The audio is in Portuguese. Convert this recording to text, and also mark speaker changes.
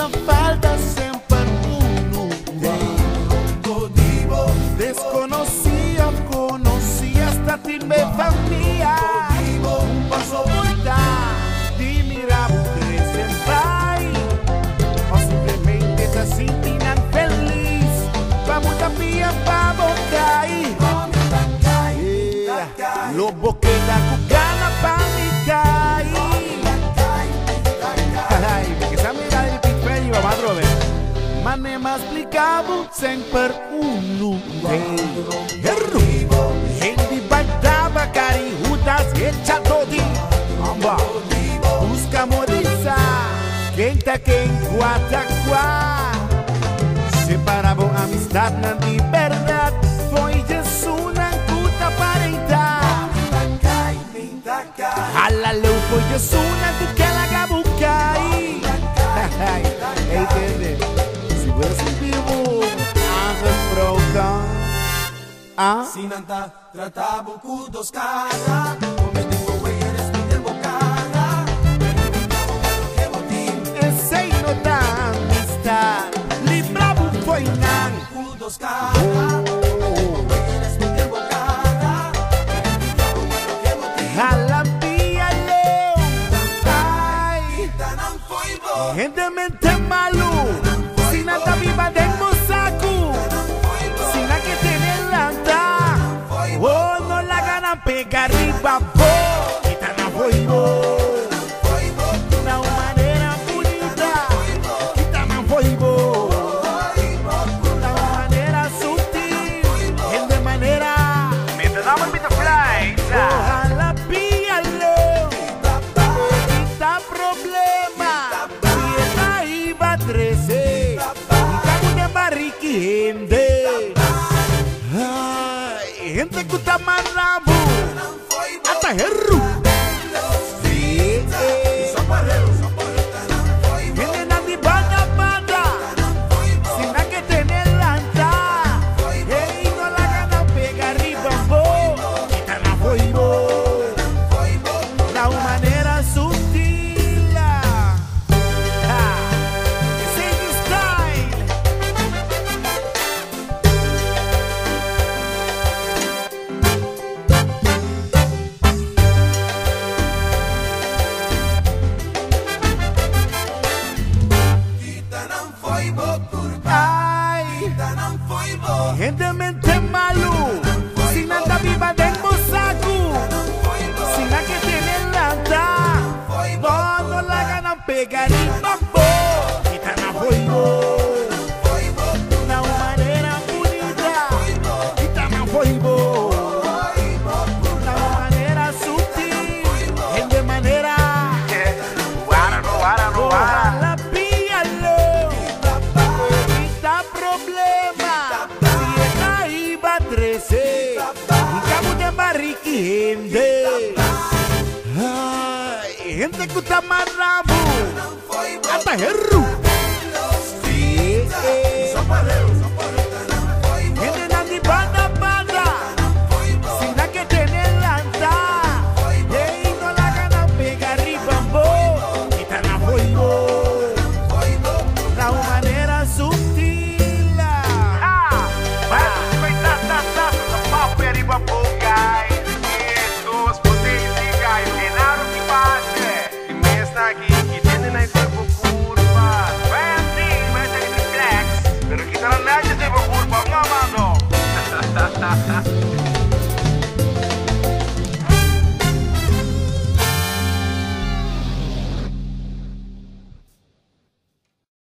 Speaker 1: hacía falta siempre uno. Desconocía, conocía hasta ti me familia. Un paso vuelta, di mira, crecen pai. O simplemente te sientan feliz. Vamos también, vamos cair. Lo boqueta con gana pa' mi cair. Ay, porque esa mirada de Pipelli, vamos a trover. Mane más explicado sempre uno. Gente baitava carihudas echado de amba. Busca moriza, quem tá quem guataquá. Separava amistad na liberdade. Foi Jesus na puta parental. Alaleu foi Jesus na tuquela gabucai. Entende? Segura esse vivo. Ave broca. Ah?
Speaker 2: Sinanta tratava o cu dos caras. Cometendo güey eres mi desbocada. Que botín.
Speaker 1: Esse não dá amistad. Libravo foi nan.
Speaker 2: Cu dos caras. Eres mi desbocada. Que botín.
Speaker 1: Jalapia leu. Ai.
Speaker 2: Tanan foi bo.
Speaker 1: Gente mente malu. Sinanta viva dentro saco. Sina que tiene lanta. Oh, no la ganan pegar arriba. Quita na voivo. Na manera bonita. Quita na voivo. Na manera sutil. En de manera.
Speaker 3: Mientras damos el fly.
Speaker 1: Ojalá píalo. Quita problema. Y ahí va a crecer. Y cago de barriqui gente. Ay, gente que está más rabo. Hasta herru. Sí, gente na di banda banda. Sin nada que tener lanta. Y no la gana pega arriba. Quita na voivo. La manera sutil. Ese es el style.
Speaker 2: Tanan foi bo turba.
Speaker 1: Ay,
Speaker 2: Tanan foi bo.
Speaker 1: gente mente malu. Sin nada viva dentro saco. Sin nada que tiene lanta. No la ganan pegar y bambo. Quita na voivo. Na manera bonita. Quita na voivo. Na manera sutil. En de manera. Ojalá píalo. Quita problema. Si es ahí va a crecer. Y cabo de barriqui gente. Ay, gente que está más rabo. Hasta herru. Sí, gente na di banda banda. Sin nada que tener lanta. Y no la ganan pegar arriba. Quita na voivo. La manera sutil.
Speaker 3: Pero quitar a nadie se me curva, no, mano.